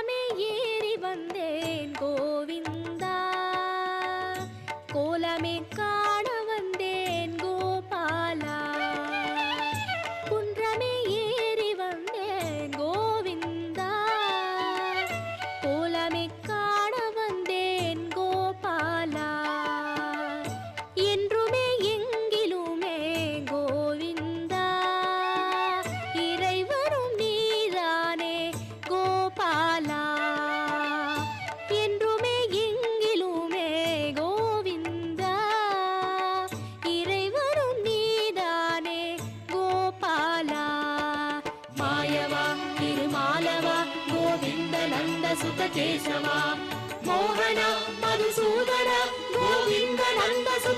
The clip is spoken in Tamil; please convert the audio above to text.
குன்றமே ஏறி வந்தேன் கோவிந்தா, கோலமே காண வந்தேன் கோபாலா. குன்றமே ஏறி வந்தேன் கோவிந்தா, கோலமே காண வந்தேன் கோபாலா. என்றுமே எங்கிலுமே கோவிந்தா, இறைவனும் நீதானே கோபாலா. என்றுமே எங்கிலுமே கோவிந்தா, இறைவனும் நீதானே கோபாலா. மாயவா திருமாலவா கோவிந்த நந்த சுத கேசவா, மோகன மதுசூதன கோவிந்த நந்த சுத